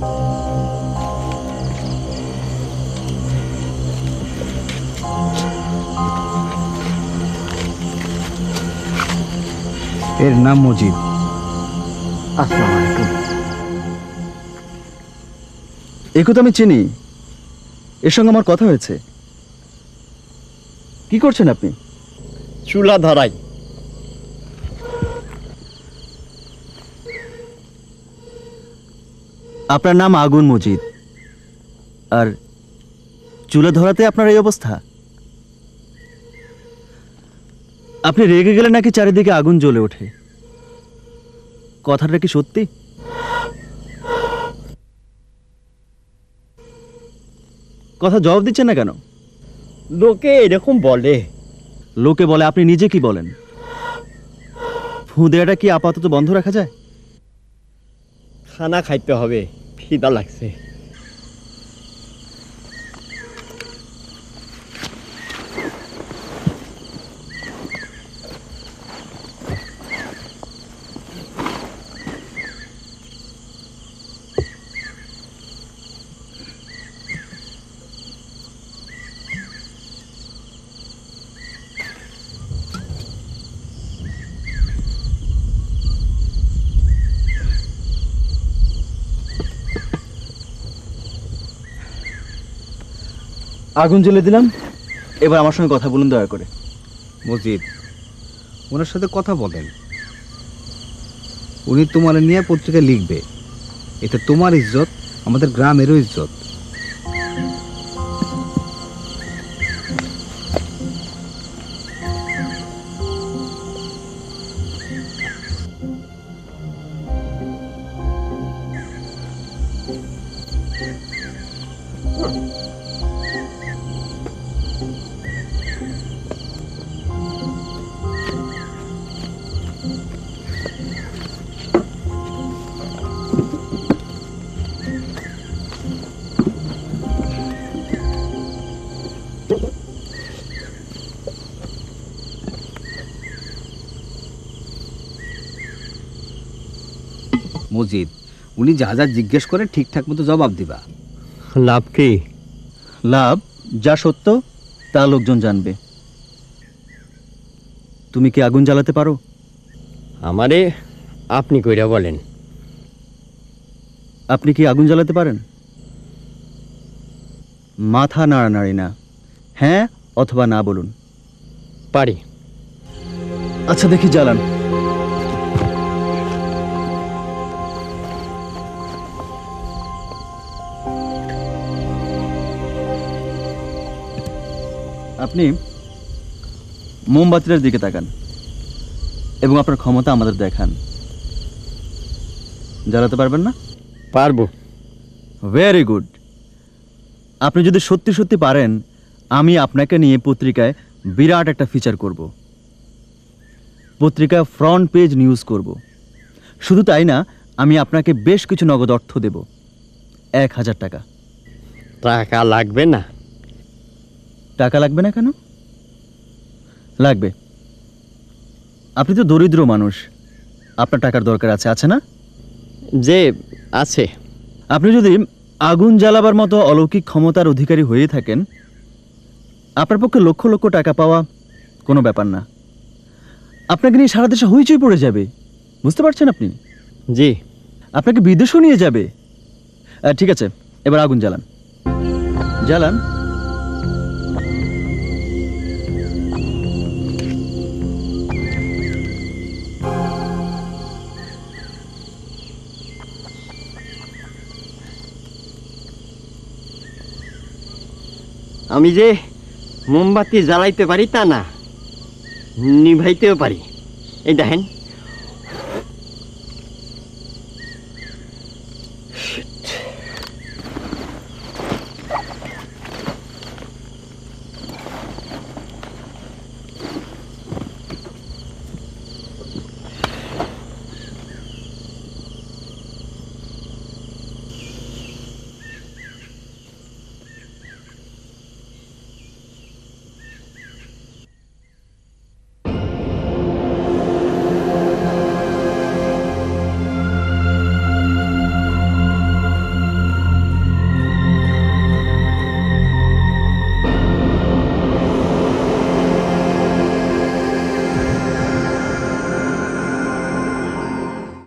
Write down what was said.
এর নাম মজিদ। আসসালামু আলাইকুম। একে তো আমি চিনি, এর সঙ্গে আমার কথা হয়েছে। কি করছেন আপনি? চুলা ধরাই। আপনার নাম আগুন মজিদ, আর চুলা ধরাতে আপনার এই অবস্থা? আপনি রেগে গেলে নাকি চারিদিকে আগুন জ্বলে ওঠে, কথাটা কি সত্যি? কথা জবাব দিচ্ছেন না কেন? লোকে এরকম বলে। লোকে বলে, আপনি নিজে কি বলেন? ফু দেওয়াটা কি আপাতত বন্ধ রাখা যায়? খানা খাইতে হবে, খিদা লাগছে। আগুন জ্বেলে দিলাম, এবার আমার সঙ্গে কথা বলুন দয়া করে। মজিদ, ওনার সাথে কথা বলেন। উনি তোমার নিয়ে পত্রিকা লিখবে, এতে তোমার ইজ্জত, আমাদের গ্রামেরও ইজ্জত। মজিদ, উনি যা যা জিজ্ঞেস করে ঠিকঠাক মতো জবাব দিবা। লাভ কি? লাভ, যা সত্য তা লোকজন জানবে। তুমি কি আগুন জ্বালাতে পারো? আমারে আপনি কইরা বলেন। আপনি কি আগুন জ্বালাতে পারেন? মাথা নাড়ানাড়ি না, হ্যাঁ অথবা না বলুন। পারি। আচ্ছা দেখি, জ্বালান। আপনি মোমবাতিটার দিকে তাকান এবং আপনার ক্ষমতা আমাদের দেখান। জ্বালাতে পারবেন না? পারবো। Very good. আপনি যদি সত্যি সত্যি পারেন, আমি আপনাকে নিয়ে পত্রিকায় বিরাট একটা ফিচার করব। পত্রিকায় ফ্রন্ট পেজ নিউজ করব। শুধু তাই না, আমি আপনাকে বেশ কিছু নগদ অর্থ দেব, 1000 টাকা। টাকা লাগবে না? টাকা লাগবে না কেন? লাগবে। আপনি তো দরিদ্র মানুষ, আপনার টাকার দরকার আছে, আছে না? যে আছে। আপনি যদি আগুন জ্বালাবার মতো অলৌকিক ক্ষমতার অধিকারী হয়ে থাকেন, আপনার পক্ষে লক্ষ লক্ষ টাকা পাওয়া কোনো ব্যাপার না। আপনাকে নিয়ে সারা দেশে হইচই পড়ে যাবে, বুঝতে পারছেন আপনি? জি। আপনাকে বিদেশও নিয়ে যাবে। ঠিক আছে, এবার আগুন জ্বালান, জ্বালান। আমি যে মোমবাতি জ্বালাইতে পারি তা না, নিভাইতেও পারি। এই দেখেন।